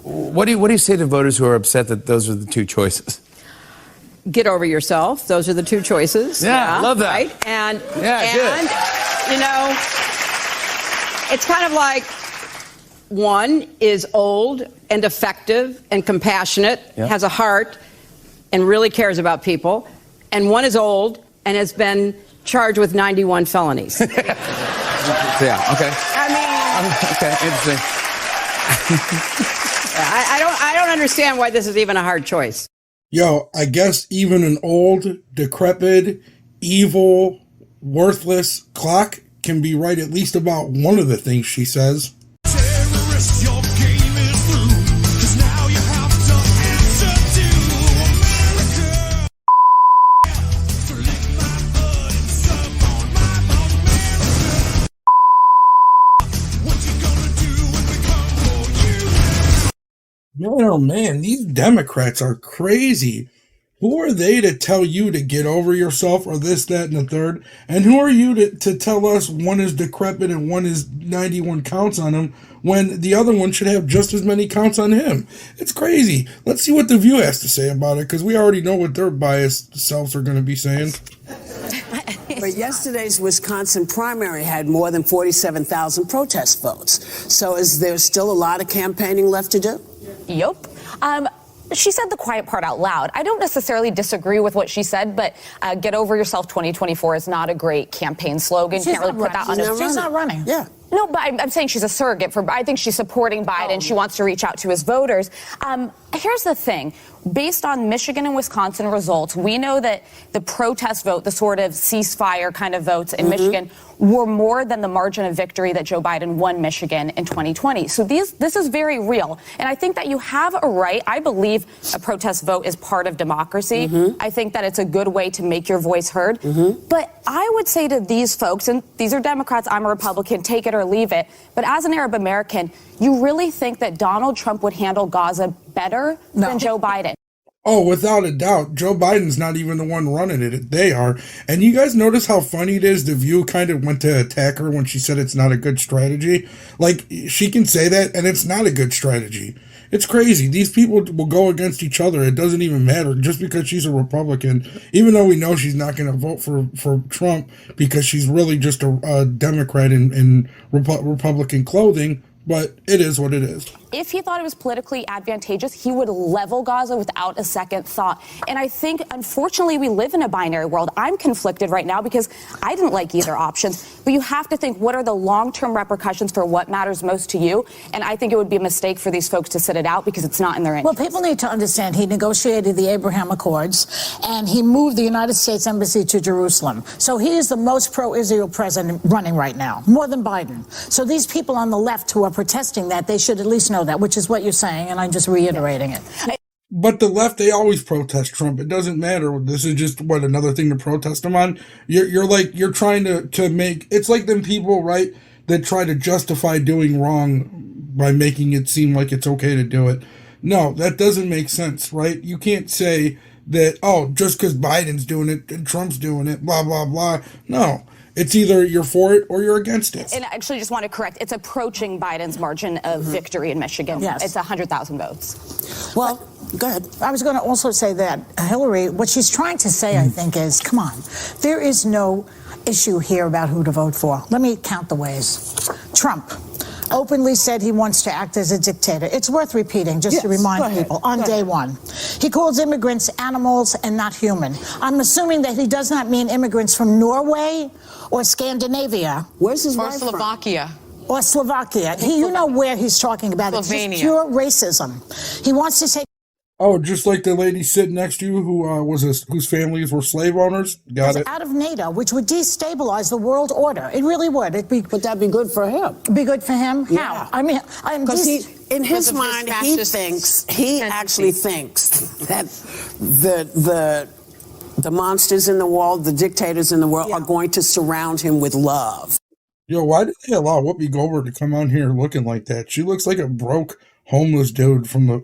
what do you say to voters who are upset that those are the two choices? Get over yourself. Those are the two choices. Yeah, I love that. Right? And good. you know, it's kind of like one is old and effective and compassionate, has a heart, and really cares about people, and one is old and has been charged with 91 felonies. Yeah. Okay. I mean, okay, interesting. I don't understand why this is even a hard choice. Yo, I guess even an old, decrepit, evil, worthless clock can be right at least about one of the things she says. Terrorist, your game is through, 'cause now you have to answer to America. So lick my butt and suck on my bone, America. What you gonna do when we come for you? Man, oh man, these Democrats are crazy. Who are they to tell you to get over yourself or this, that, and the third? And who are you to tell us one is decrepit and one is 91 counts on him when the other one should have just as many counts on him? It's crazy. Let's see what The View has to say about it, because we already know what their biased selves are going to be saying. But yesterday's Wisconsin primary had more than 47,000 protest votes. So is there still a lot of campaigning left to do? Yup. She said the quiet part out loud. I don't necessarily disagree with what she said, but get over yourself 2024 is not a great campaign slogan. You can't really put that on a... She's not running. Yeah. No, but I'm saying she's a surrogate for... I think she's supporting Biden. She wants to reach out to his voters. Here's the thing. Based on Michigan and Wisconsin results, we know that the protest vote, the sort of ceasefire kind of votes in Michigan, were more than the margin of victory that Joe Biden won Michigan in 2020. So this is very real. And I think that you have a right. I believe a protest vote is part of democracy. I think that it's a good way to make your voice heard. But I would say to these folks, and these are Democrats, I'm a Republican, take it or leave it. But as an Arab American, you really think that Donald Trump would handle Gaza better than Joe Biden? Oh, without a doubt. Joe Biden's not even the one running it. They are. And you guys notice how funny it is? The View kind of went to attack her when she said it's not a good strategy. Like, she can say that, and it's not a good strategy. It's crazy. These people will go against each other. It doesn't even matter. Just because she's a Republican, even though we know she's not going to vote for Trump because she's really just a Democrat in Republican clothing. But it is what it is. If he thought it was politically advantageous, he would level Gaza without a second thought. And I think, unfortunately, we live in a binary world. I'm conflicted right now because I didn't like either options. But you have to think, what are the long-term repercussions for what matters most to you? And I think it would be a mistake for these folks to sit it out because it's not in their interest. Well, people need to understand he negotiated the Abraham Accords, and he moved the United States Embassy to Jerusalem. So he is the most pro-Israel president running right now, more than Biden. So these people on the left who are protesting that, they should at least know that, which is what you're saying, and I'm just reiterating it. But the left, they always protest Trump. It doesn't matter. This is just, another thing to protest him on? You're trying to make, it's like them people, right, that try to justify doing wrong by making it seem like it's okay to do it. No, that doesn't make sense, right? You can't say that, just because Biden's doing it and Trump's doing it, blah, blah, blah. No. It's either you're for it or you're against it. And I actually just want to correct, it's approaching Biden's margin of victory in Michigan. Yes. It's 100,000 votes. Well, go ahead. I was going to also say that Hillary, what she's trying to say, I think, is, come on, there is no issue here about who to vote for. Let me count the ways. Trump openly said he wants to act as a dictator. It's worth repeating just to remind people on day one. He calls immigrants animals and not human. I'm assuming that he does not mean immigrants from Norway or Scandinavia. Where's his Or wife Slovakia. Or Slovakia. You know where he's talking about. Slovenia. It's just pure racism. He wants to say... Oh, just like the lady sitting next to you whose families were slave owners? Got it. Out of NATO, which would destabilize the world order. It really would. Would that be good for him? Be good for him? Yeah. How? I mean, because in his of his mind, fascist he actually thinks that the monsters in the world, the dictators in the world, are going to surround him with love. Yo, why did they allow Whoopi Goldberg to come on here looking like that? She looks like a broke, homeless dude from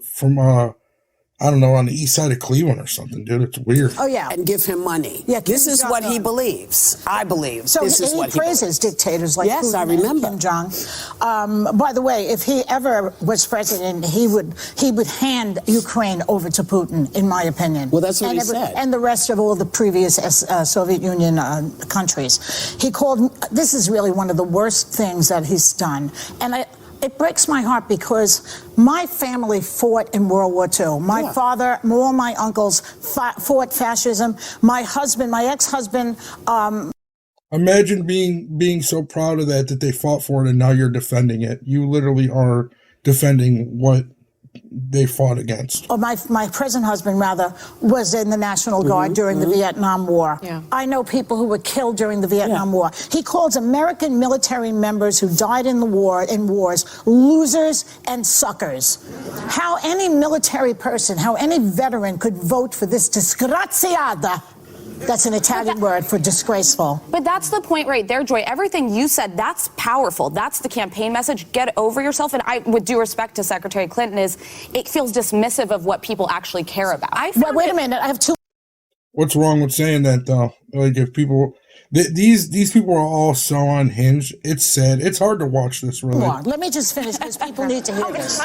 I don't know, on the east side of Cleveland or something, dude. It's weird. Oh, yeah. And give him money. Yeah, this Kim is what he Jong-un. believes. I believe So this is he what he praises believes. dictators like Yes, Putin I remember. and Kim Jong. By the way, if he ever was president, he would hand Ukraine over to Putin, in my opinion. Well, that's what and he said. And the rest of all the previous Soviet Union countries. He called. This is really one of the worst things that he's done, and it breaks my heart because my family fought in World War II. My father, all my uncles fought fascism. My husband, my ex-husband. Imagine being so proud of that they fought for it and now you're defending it. You literally are defending what they fought against. Oh, my present husband, rather, was in the National Guard during the Vietnam War. Yeah. I know people who were killed during the Vietnam War. He calls American military members who died in wars, losers and suckers. How any military person, how any veteran could vote for this disgraziata. That's an Italian word for disgraceful. But that's the point right there, Joy. Everything you said, that's powerful. That's the campaign message. Get over yourself. And I, with due respect to Secretary Clinton, it feels dismissive of what people actually care about. Wait a minute. I have two. What's wrong with saying that though? Like if people, these people are all so unhinged. It's sad. It's hard to watch this. Really. Hold on. Let me just finish because people need to hear this.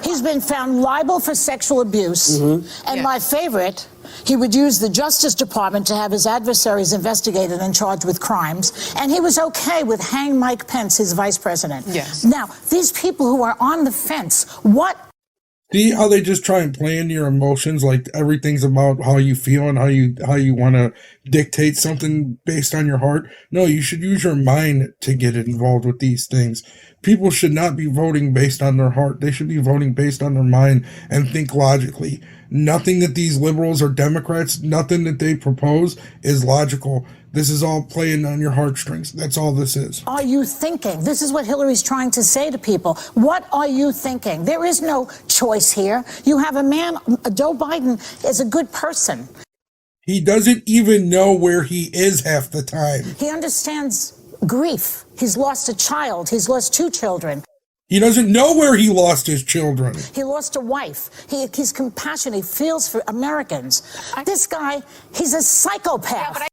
He's been found liable for sexual abuse, and my favorite. He would use the Justice Department to have his adversaries investigated and charged with crimes. And he was okay with hang Mike Pence, his vice president. Yes. Now, these people who are on the fence, what? See how they just try and play into your emotions, like everything's about how you feel and how you want to dictate something based on your heart. No, you should use your mind to get involved with these things. People should not be voting based on their heart. They should be voting based on their mind and think logically. Nothing that these liberals or Democrats, nothing that they propose is logical. This is all playing on your heartstrings. That's all this is. Are you thinking? This is what Hillary's trying to say to people. What are you thinking? There is no choice here. You have a man, Joe Biden is a good person. He doesn't even know where he is half the time. He understands grief. He's lost a child. He's lost 2 children. He doesn't know where he lost his children. He lost a wife. He's compassionate. He feels for Americans. This guy, he's a psychopath.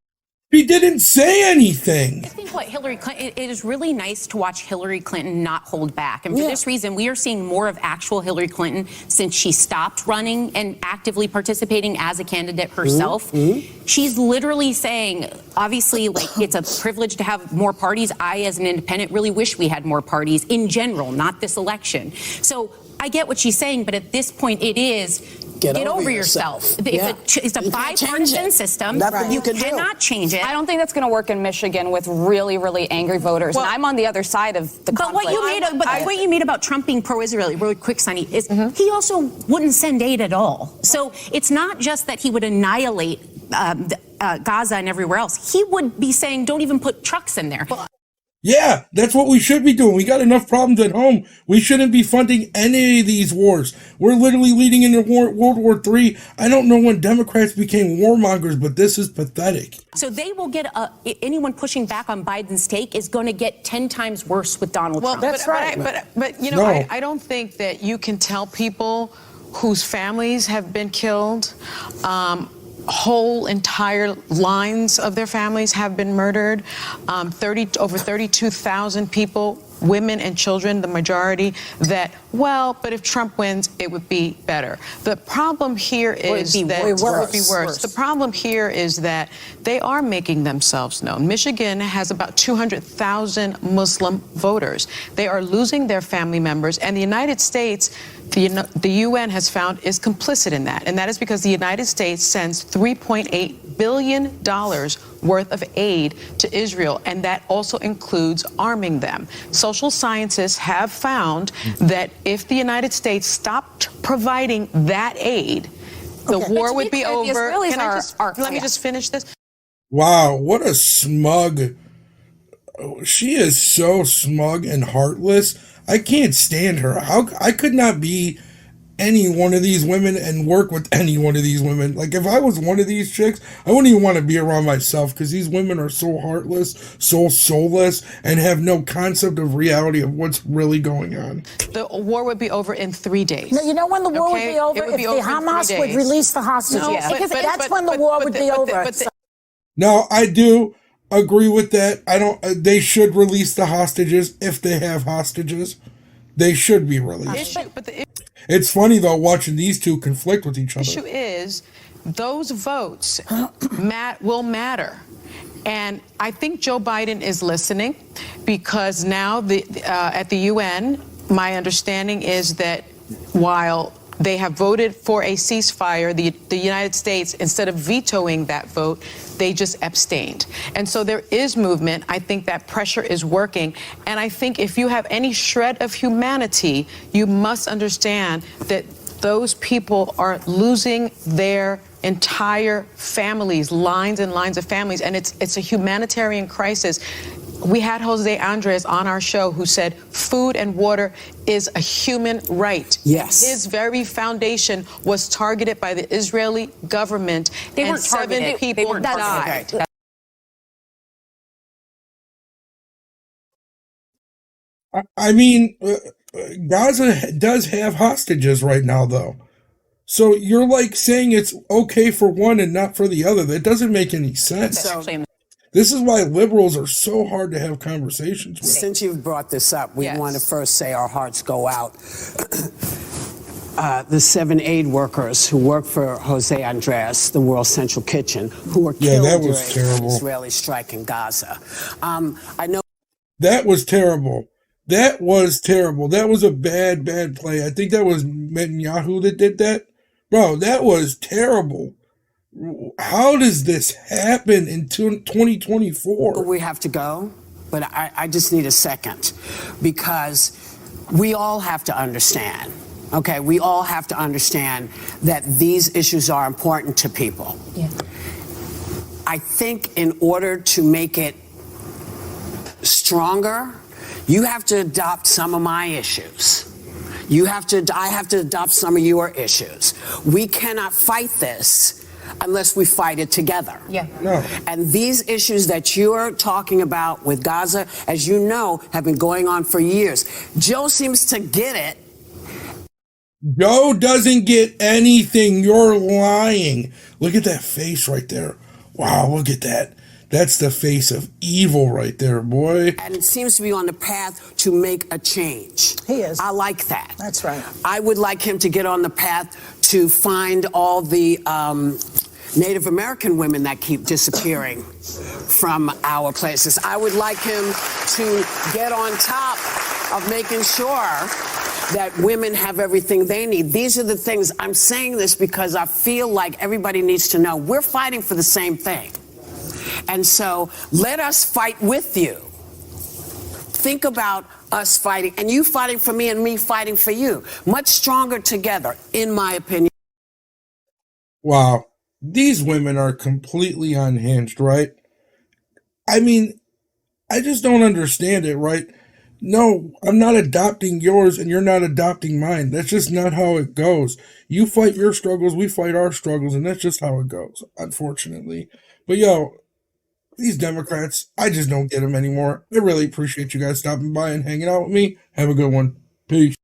He didn't say anything. I think what Hillary Clinton, it is really nice to watch Hillary Clinton not hold back. And for this reason, we are seeing more of actual Hillary Clinton since she stopped running and actively participating as a candidate herself. She's literally saying, obviously, like, it's a privilege to have more parties. I, as an independent, really wish we had more parties in general, not this election. So I get what she's saying, but at this point, it is get over yourself. It's a bipartisan system. You cannot change it. I don't think that's going to work in Michigan with really, really angry voters. And I'm on the other side of the conflict. But what you made about Trump being pro-Israel, really quick, Sonny, is he also wouldn't send aid at all. So it's not just that he would annihilate Gaza and everywhere else. He would be saying, don't even put trucks in there. Yeah, that's what we should be doing. We got enough problems at home. We shouldn't be funding any of these wars. We're literally leading into World War III. I don't know when Democrats became warmongers, but this is pathetic. So they will get anyone pushing back on Biden's take is going to get 10 times worse with Donald Trump. That's right. But you know, No. I don't think that you can tell people whose families have been killed, whole entire lines of their families have been murdered, over 32,000 people, women and children, the majority, that, well, but if Trump wins, it would be better. The problem here is that it would be worse. The problem here is that they are making themselves known. Michigan has about 200,000 Muslim voters. They are losing their family members, and the United States, the UN has found, is complicit in that. And that is because the United States sends $3.8 billion worth of aid to Israel, and that also includes arming them. Social scientists have found that if the United States stopped providing that aid, the war would be over. Let me just finish this. Wow, what a smug. She is so smug and heartless. I can't stand her. I could not be any one of these women and work with any one of these women. Like, if I was one of these chicks, I wouldn't even want to be around myself, because these women are so heartless, so soulless, and have no concept of reality of what's really going on. The war would be over in 3 days. No, you know when the war would be over? It would If be the over in 3 Hamas would days. release the hostages. No, Because that's when the war would be over. Now, I do agree with that. I don't. They should release the hostages if they have hostages. They should be released. It's funny though watching these two conflict with each other. The issue is those votes will matter. And I think Joe Biden is listening, because now at the UN, my understanding is that while they have voted for a ceasefire, the United States, instead of vetoing that vote, they just abstained. And so there is movement. I think that pressure is working. And I think if you have any shred of humanity, you must understand that those people are losing their entire families, lines and lines of families, and it's a humanitarian crisis. We had Jose Andres on our show who said food and water is a human right. Yes. His very foundation was targeted by the Israeli government, They and weren't 7 targeted. people They weren't died. targeted. I mean, Gaza does have hostages right now, though. So you're like saying it's okay for one and not for the other. That doesn't make any sense. This is why liberals are so hard to have conversations with. Since you've brought this up, we Yes. want to first say our hearts go out. The 7 aid workers who work for Jose Andres, the World Central Kitchen, who were killed that was during terrible. the Israeli strike in Gaza. I know. That was terrible. That was terrible. That was a bad play. I think that was Netanyahu that did that. Bro, that was terrible. How does this happen in 2024? We have to go, but I just need a second, because we all have to understand, okay? We all have to understand that these issues are important to people. Yeah. I think in order to make it stronger, you have to adopt some of my issues. I have to adopt some of your issues. We cannot fight this unless we fight it together. Yeah. No. And these issues that you're talking about with Gaza, as you know, have been going on for years. Joe seems to get it. Joe doesn't get anything. You're lying. Look at that face right there. Wow, look at that. That's the face of evil right there, boy. And it seems to be on the path to make a change. He is. I like that. That's right. I would like him to get on the path to find all the Native American women that keep disappearing from our places. I would like him to get on top of making sure that women have everything they need. These are the things. I'm saying this because I feel like everybody needs to know we're fighting for the same thing. And so let us fight with you. Think about us fighting, and you fighting for me and me fighting for you. Much stronger together, in my opinion. Wow. These women are completely unhinged, right? I mean, I just don't understand it, right? No, I'm not adopting yours and you're not adopting mine. That's just not how it goes. You fight your struggles, we fight our struggles, and that's just how it goes, unfortunately. But yo, these Democrats, I just don't get them anymore. I really appreciate you guys stopping by and hanging out with me. Have a good one. Peace.